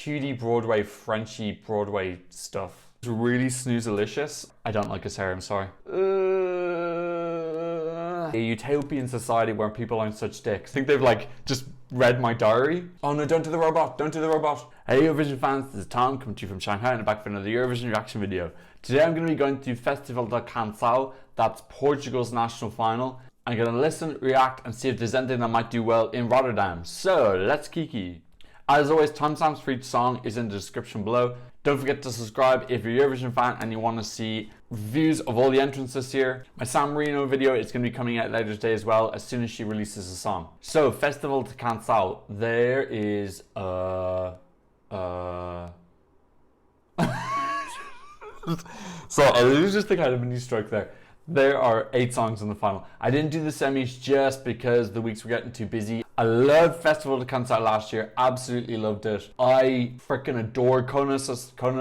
cutie Broadway, Frenchy Broadway stuff. It's really snooze-alicious. I don't like his hair, I'm sorry. A utopian society where people aren't such dicks. I think they've like just read my diary. Oh no, don't do the robot, don't do the robot. Hey Eurovision fans, this is Tom coming to you from Shanghai and I'm back for another Eurovision reaction video. Today I'm going to be going to Festival da Canção, that's Portugal's national final. I'm going to listen, react and see if there's anything that might do well in Rotterdam. So let's kiki. As always, timestamps for each song is in the description below. Don't forget to subscribe if you're a Eurovision fan and you want to see reviews of all the entrants this year. My San Marino video is going to be coming out later today as well, as soon as she releases a song. So, Festival da Canção, there is So, I literally just think I had a mini stroke there. There are 8 songs in the final. I didn't do the semis just because the weeks were getting too busy. I loved Festival da Canção last year. Absolutely loved it. I freaking adore Conan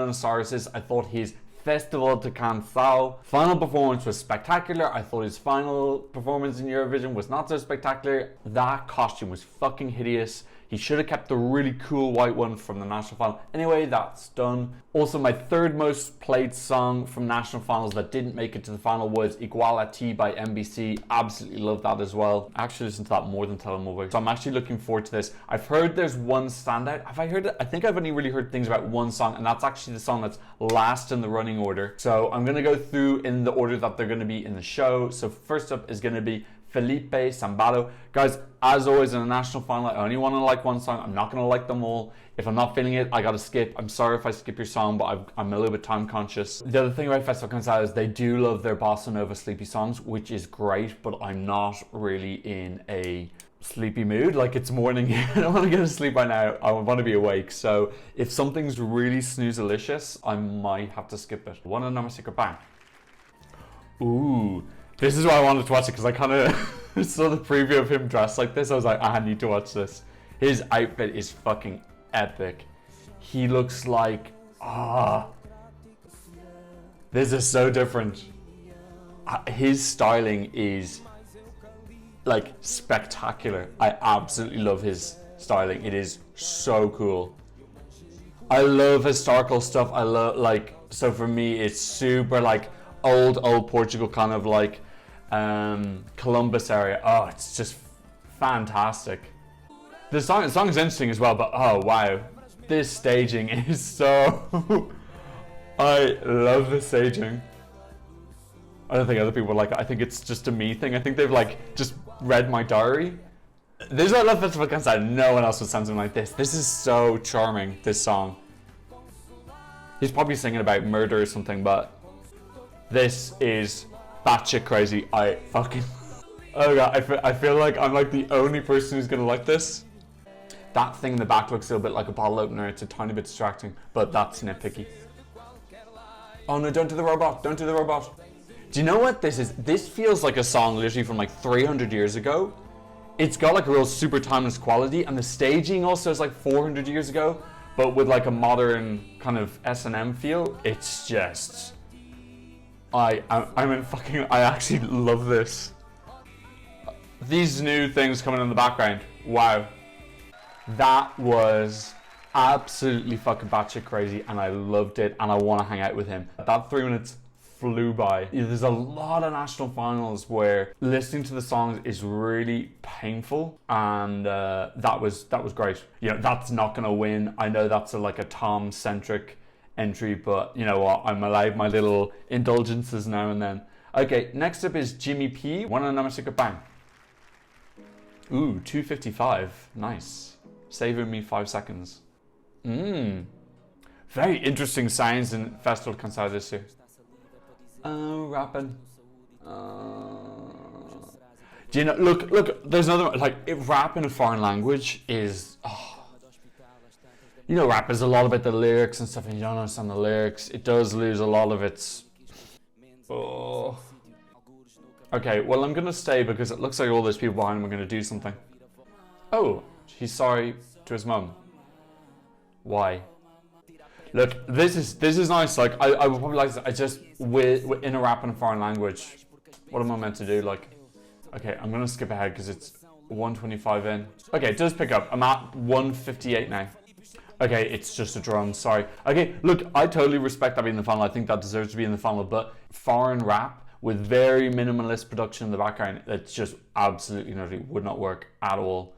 Osiris. I thought his Festival da Canção final performance was spectacular. I thought his final performance in Eurovision was not so spectacular. That costume was fucking hideous. He should have kept the really cool white one from the national final. Anyway, that's done. Also, my third most played song from national finals that didn't make it to the final was Igual a Ti by MBC. Absolutely love that as well. I actually listened to that more than Telemovie. So I'm actually looking forward to this. I've heard there's one standout. Have I heard it? I think I've only really heard things about one song, and that's actually the song that's last in the running order. So I'm going to go through in the order that they're going to be in the show. So first up is going to be Filipe Sambado. Guys, as always in a national final, I only want to like one song. I'm not going to like them all. If I'm not feeling it, I got to skip. I'm sorry if I skip your song, but I'm a little bit time conscious. The other thing about Festival da Canção is they do love their bossa nova sleepy songs, which is great, but I'm not really in a sleepy mood. Like, it's morning. I don't want to go to sleep right now. I want to be awake. So if something's really snooze-alicious, I might have to skip it. One of them is secret bang. Ooh. This is why I wanted to watch it, because I kind of saw the preview of him dressed like this. I was like, I need to watch this. His outfit is fucking epic. He looks like, this is so different. His styling is like spectacular. I absolutely love his styling. It is so cool. I love historical stuff. I love, like, so for me it's super like old Portugal, kind of like Columbus area. Oh, it's just fantastic. The song is interesting as well, but oh wow, this staging is so I love the staging. I don't think other people like it. I think it's just a me thing. I think they've like just read my diary. This is why I love Festival da Canção. No one else would sound something like this. This is so charming, this song. He's probably singing about murder or something, but this is batshit crazy. I fucking... Oh god, I feel like I'm like the only person who's gonna like this. That thing in the back looks a little bit like a bottle opener. It's a tiny bit distracting, but that's nitpicky. Oh no, don't do the robot, don't do the robot. Do you know what this is? This feels like a song literally from like 300 years ago. It's got like a real super timeless quality, and the staging also is like 400 years ago, but with like a modern kind of S&M feel. It's just... I actually love this. These new things coming in the background, wow. That was absolutely fucking batshit crazy, and I loved it, and I want to hang out with him. That 3 minutes flew by. There's a lot of national finals where listening to the songs is really painful, and that was great. You know, that's not gonna win. I know that's like a Tom-centric entry, but you know what, I'm allowed my little indulgences now and then. Okay, next up is Jimmy P. One on number secret bang. Ooh, 2:55. Nice. Saving me 5 seconds. Very interesting sounds in Festival da Canção this year. Rapping. Do you know, look, there's another one, like, rap in a foreign language is, you know, rap is a lot about the lyrics and stuff, and you don't understand the lyrics. It does lose a lot of its... Oh. Okay, well, I'm gonna stay because it looks like all those people behind him are gonna do something. Oh, he's sorry to his mum. Why? Look, this is nice. Like, I would probably like to, I just, in a rap in a foreign language, what am I meant to do? Like, okay, I'm gonna skip ahead because it's 1:25 in. Okay, it does pick up. I'm at 1:58 now. Okay, it's just a drum, sorry. Okay, look, I totally respect that being in the final. I think that deserves to be in the final, but foreign rap with very minimalist production in the background, it's just absolutely would not work at all.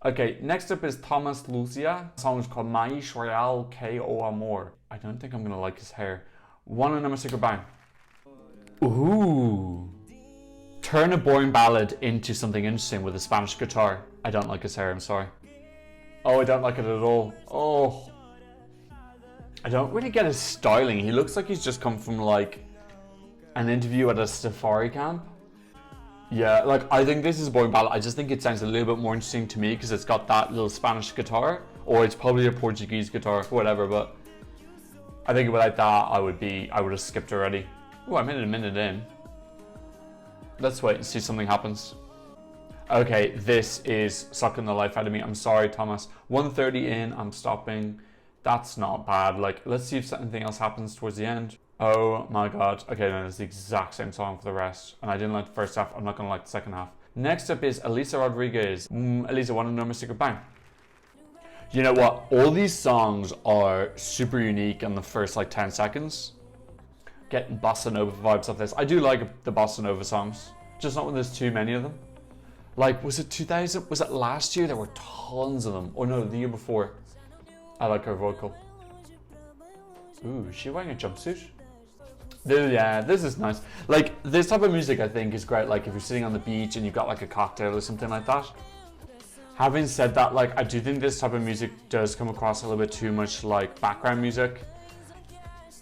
Okay, next up is Tomás Luzia. The song is called Mais, amor. I don't think I'm gonna like his hair. One and I'm a sticker bang. Ooh. Turn a boring ballad into something interesting with a Spanish guitar. I don't like his hair, I'm sorry. Oh, I don't like it at all. Oh. I don't really get his styling. He looks like he's just come from like an interview at a safari camp. Yeah, like I think this is a boring ballad. I just think it sounds a little bit more interesting to me because it's got that little Spanish guitar, or it's probably a Portuguese guitar, whatever, but I think without that I would have skipped already. Oh, I'm in a minute in. Let's wait and see something happens. Okay, this is sucking the life out of me. I'm sorry, Thomas. 1:30 in, I'm stopping. That's not bad. Like, let's see if something else happens towards the end. Oh my god. Okay, no, it's the exact same song for the rest. And I didn't like the first half. I'm not going to like the second half. Next up is Elisa Rodrigues. Elisa, want to know my secret bang? You know what? All these songs are super unique in the first like 10 seconds. Getting bossa nova vibes off this. I do like the bossa nova songs. Just not when there's too many of them. Like, was it 2000? Was it last year? There were tons of them. Or no, the year before. I like her vocal. Ooh, is she wearing a jumpsuit? Yeah, this is nice. Like, this type of music I think is great. Like, if you're sitting on the beach and you've got like a cocktail or something like that. Having said that, like, I do think this type of music does come across a little bit too much like background music.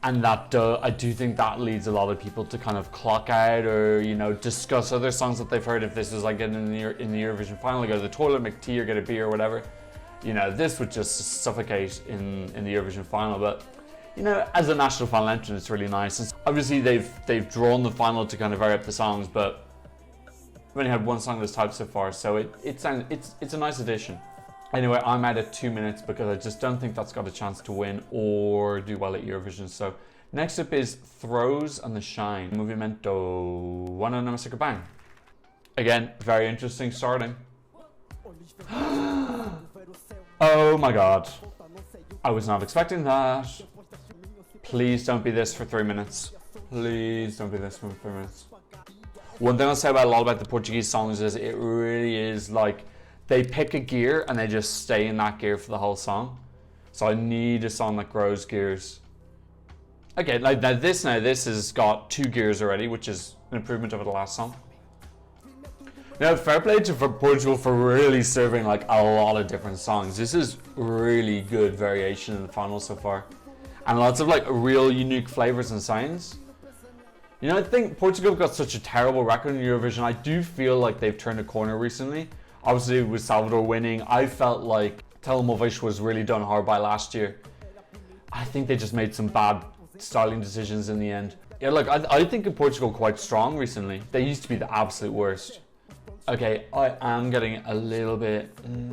And that I do think that leads a lot of people to kind of clock out or, you know, discuss other songs that they've heard. If this is like getting in the Eurovision final, go to the toilet, make tea or get a beer or whatever. You know, this would just suffocate in the Eurovision final. But, you know, as a national final entrant, it's really nice. And obviously, they've drawn the final to kind of vary up the songs, but we've only had one song of this type so far, so it's a nice addition. Anyway, I'm out at 2 minutes because I just don't think that's got a chance to win or do well at Eurovision. So next up is Throes and the Shine. Movimento. One and a bang. Again, very interesting starting. Oh my god. I was not expecting that. Please don't be this for 3 minutes. Please don't be this for 3 minutes. One thing I'll say about a lot about the Portuguese songs is it really is like they pick a gear and they just stay in that gear for the whole song. So I need a song that grows gears. Okay, like this has got 2 gears already, which is an improvement over the last song. Now, fair play to Portugal for really serving like a lot of different songs. This is really good variation in the final so far. And lots of like real unique flavors and sounds. You know, I think Portugal got such a terrible record in Eurovision. I do feel like they've turned a corner recently. Obviously, with Salvador winning, I felt like Telemóveis was really done hard by last year. I think they just made some bad styling decisions in the end. Yeah, look, I think of Portugal quite strong recently. They used to be the absolute worst. Okay, I am getting a little bit,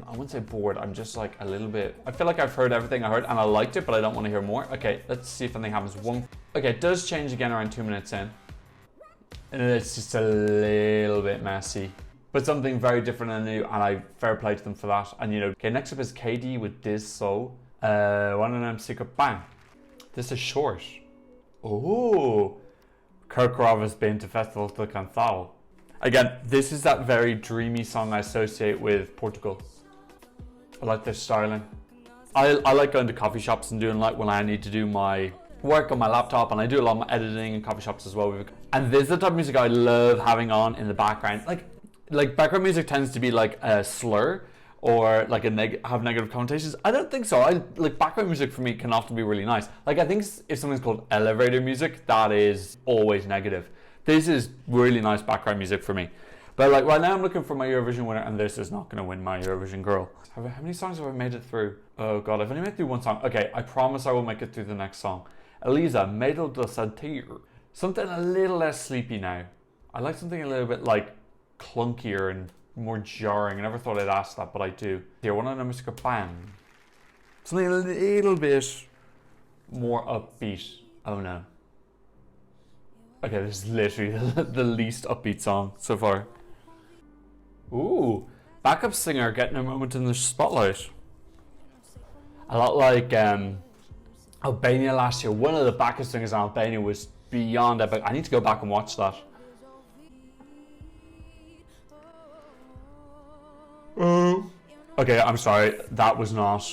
I wouldn't say bored, I'm just like a little bit, I feel like I've heard everything I heard and I liked it, but I don't want to hear more. Okay, let's see if anything happens. Okay, it does change again around 2 minutes in. And it's just a little bit messy. But something very different and new, and I fair play to them for that. And you know, okay, next up is Kady with This So. One of them secret bang. This is short. Oh, Kirkorov has been to Festival da Canção. Again, this is that very dreamy song I associate with Portugal. I like their styling. I like going to coffee shops and doing like when I need to do my work on my laptop, and I do a lot of my editing in coffee shops as well. And this is the type of music I love having on in the background. Like background music tends to be like a slur or like have negative connotations. I don't think so. Like background music for me can often be really nice. Like I think if something's called elevator music, that is always negative. This is really nice background music for me. But like right now I'm looking for my Eurovision winner, and this is not going to win my Eurovision girl. How many songs have I made it through? Oh god, I've only made it through one song. Okay, I promise I will make it through the next song. Elisa, Medo, sentir. Something a little less sleepy now. I like something a little bit like clunkier and more jarring. I never thought I'd ask that, but I do. Here, one of them is bang. Something a little bit more upbeat. Oh no. Okay, this is literally the least upbeat song so far. Ooh, backup singer getting a moment in the spotlight. A lot like Albania last year. One of the backup singers in Albania was beyond epic. I need to go back and watch that. Okay, I'm sorry. That was not.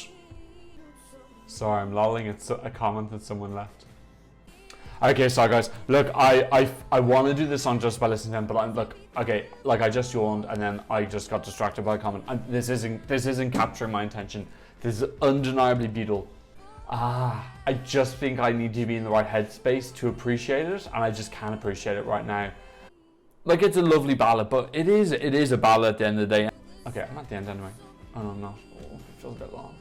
Sorry, I'm lolling at a comment that someone left. Okay, sorry guys. Look, I want to do this song just by listening to him, but I'm look. Okay, like I just yawned and then I just got distracted by a comment. This isn't capturing my intention. This is undeniably beautiful. I just think I need to be in the right headspace to appreciate it, and I just can't appreciate it right now. Like, it's a lovely ballad, but it is a ballad at the end of the day. Okay, I'm at the end anyway. Oh no, I'm not. Oh, it feels a bit long.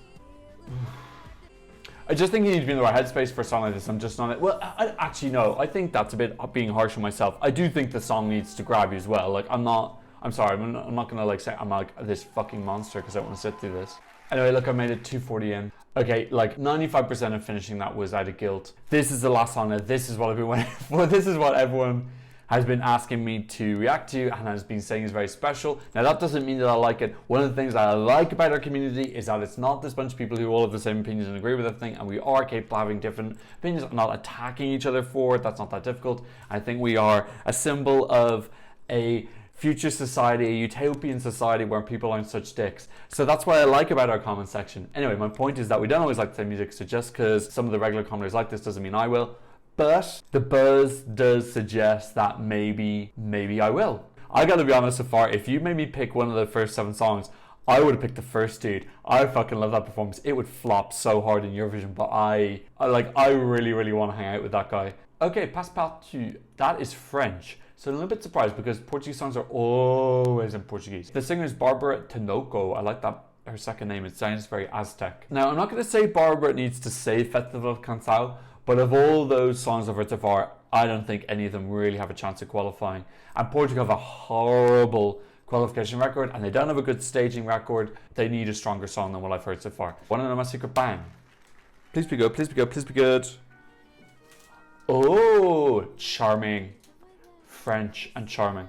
I just think you need to be in the right headspace for a song like this. I'm just not it. Well, actually no. I think that's a bit being harsh on myself. I do think the song needs to grab you as well. Like, I'm sorry. I'm not gonna like say I'm like this fucking monster because I want to sit through this. Anyway, look, I made it 2:40 in. Okay, like 95% of finishing that was out of guilt. This is the last song. Now, this is what I've been waiting for. This is what everyone has been asking me to react to and has been saying is very special. Now, that doesn't mean that I like it. One of the things that I like about our community is that it's not this bunch of people who all have the same opinions and agree with everything, and we are capable of having different opinions and not attacking each other for it. That's not that difficult. I think we are a symbol of a future society, a utopian society where people aren't such dicks. So that's what I like about our comment section. Anyway, my point is that we don't always like the same music, so just because some of the regular commenters like this doesn't mean I will. But the buzz does suggest that maybe I will. I gotta be honest so far, if you made me pick one of the first 7 songs, I would have picked the first dude. I fucking love that performance. It would flop so hard in Eurovision, but I really want to hang out with that guy. Okay, Passe-Partout. That is French. So I'm a little bit surprised because Portuguese songs are always in Portuguese. The singer is Bárbara Tinoco. I like that, her second name. It sounds very Aztec. Now, I'm not going to say Bárbara needs to say Festival da Canção, but of all those songs I've heard so far, I don't think any of them really have a chance of qualifying. And Portugal have a horrible qualification record, and they don't have a good staging record. They need a stronger song than what I've heard so far. Want to know my secret bang? Please be good, please be good, please be good. Oh, charming. French and charming.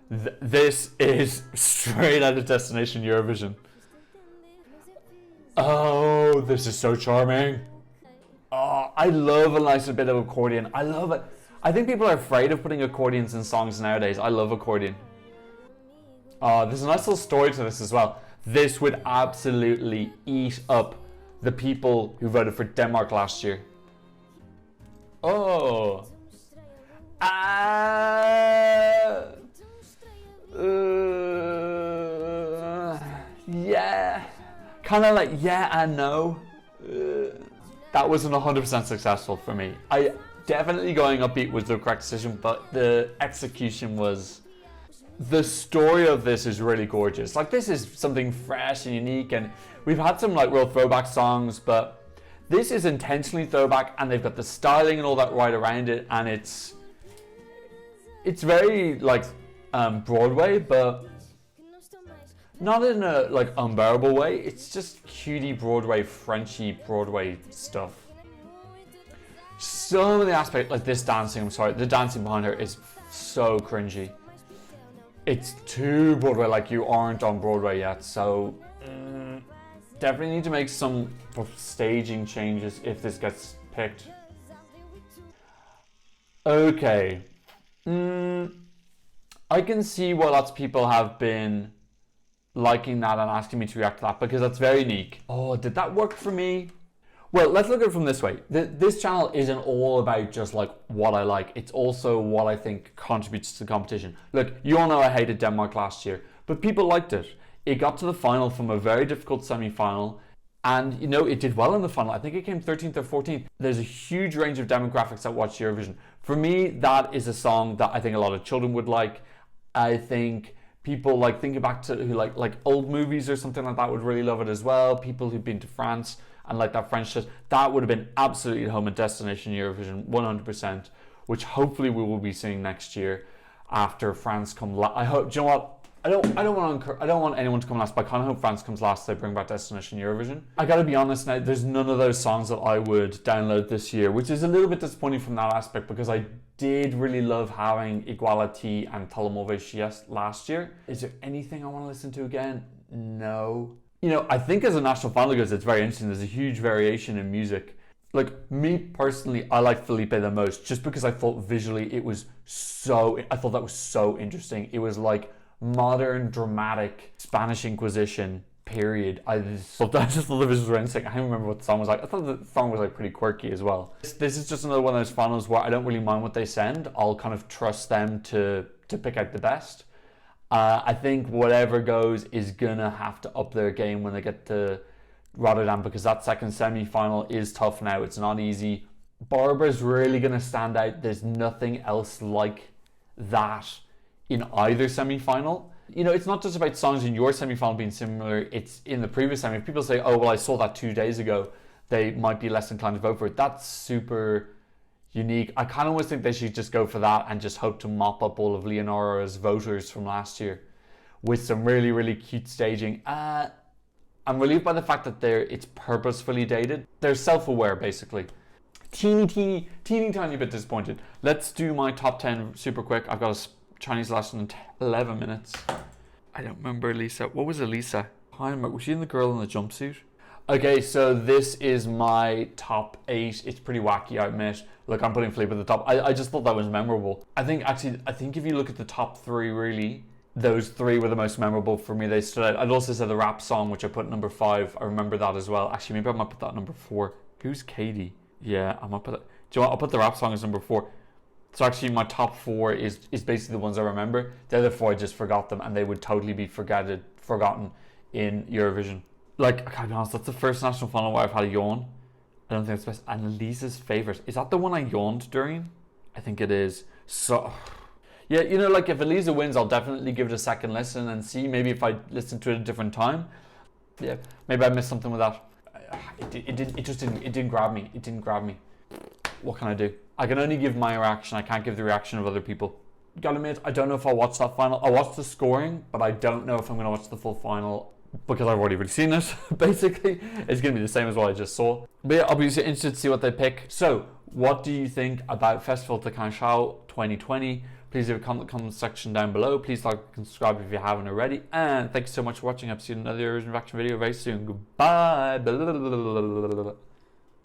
This is straight out of Destination Eurovision. Oh, this is so charming. Oh, I love a nice bit of accordion. I love it. I think people are afraid of putting accordions in songs nowadays. I love accordion. There's a nice little story to this as well. This would absolutely eat up the people who voted for Denmark last year. Oh. Yeah. Kind of like yeah and no. That wasn't 100% successful for me. I definitely going upbeat was the correct decision, but the execution was... The story of this is really gorgeous. Like, this is something fresh and unique, and we've had some like real throwback songs, but this is intentionally throwback, and they've got the styling and all that right around it, and it's very like Broadway, but not in a like unbearable way. It's just cutie Broadway, Frenchy Broadway stuff. Some of the aspect, like this dancing, the dancing behind her is so cringy. It's too Broadway, like you aren't on Broadway yet, so definitely need to make some staging changes if this gets picked. Okay. I can see why lots of people have been liking that and asking me to react to that because that's very unique. Oh, did that work for me? Well, let's look at it from this way. This channel isn't all about just like what I like. It's also what I think contributes to the competition. Look, you all know I hated Denmark last year, but people liked it. It got to the final from a very difficult semi-final, and you know, it did well in the final. I think it came 13th or 14th. There's a huge range of demographics that watch Eurovision. For me, that is a song that I think a lot of children would like. I think people like thinking back to who like old movies or something like that would really love it as well. People who've been to France and like that French shit, that would have been absolutely home at Destination Eurovision, 100%, which hopefully we will be seeing next year after France come I hope, do you know what? I don't want anyone to come last, but I kind of hope France comes last so they bring back Destination Eurovision. I gotta be honest now, there's none of those songs that I would download this year, which is a little bit disappointing from that aspect because I did really love having Equality and Tolomovic last year. Is there anything I want to listen to again? No. You know, I think as a national final goes, it's very interesting. There's a huge variation in music. Like, me personally, I like Filipe the most, just because I thought visually I thought that was so interesting. It was like modern, dramatic Spanish Inquisition period. I just thought the visuals were interesting. I don't remember what the song was like. I thought the song was like pretty quirky as well. This is just another one of those finals where I don't really mind what they send. I'll kind of trust them to pick out the best. I think whatever goes is gonna have to up their game when they get to Rotterdam, because that second semi-final is tough now. It's not easy. Barbara's really gonna stand out. There's nothing else like that in either semi-final. You know, it's not just about songs in your semi-final being similar, it's in the previous semi. If people say, oh, well, I saw that 2 days ago, they might be less inclined to vote for it. That's super unique. I kind of always think they should just go for that and just hope to mop up all of Leonora's voters from last year with some really, really cute staging. I'm relieved by the fact that it's purposefully dated. They're self-aware, basically. Teeny tiny bit disappointed. Let's do my top 10 super quick. I've got a Chinese lesson in 11 minutes. I don't remember Elisa. What was Elisa? Was she in the girl in the jumpsuit? Okay, so this is my top 8. It's pretty wacky, I admit. Look, I'm putting Filipe at the top. I just thought that was memorable. I think if you look at the top 3, really, those 3 were the most memorable for me. They stood out. I'd also say the rap song, which I put number 5. I remember that as well. Actually, maybe I might put that number 4. Who's Kady? Yeah, I might put that. Do you know what? I'll put the rap song as number 4. So actually my top 4 is basically the ones I remember. The other 4 I just forgot them, and they would totally be forgotten in Eurovision. Like, I can't be honest, that's the first national final where I've had a yawn. I don't think it's best. And Elisa's favourite. Is that the one I yawned during? I think it is. So, yeah, you know, like if Elisa wins, I'll definitely give it a second listen and see. Maybe if I listen to it at a different time. Yeah, maybe I missed something with that. It didn't grab me. It didn't grab me. What can I do? I can only give my reaction. I can't give the reaction of other people. Gotta admit, I don't know if I'll watch that final. I watched the scoring, but I don't know if I'm gonna watch the full final because I've already seen it. Basically, it's gonna be the same as what I just saw. But yeah, I'll be interested to see what they pick. So, what do you think about Festival da Canção 2020? Please leave a comment in the comment section down below. Please like and subscribe if you haven't already. And thank you so much for watching. I'll see you in another Eurovision reaction video very soon. Goodbye.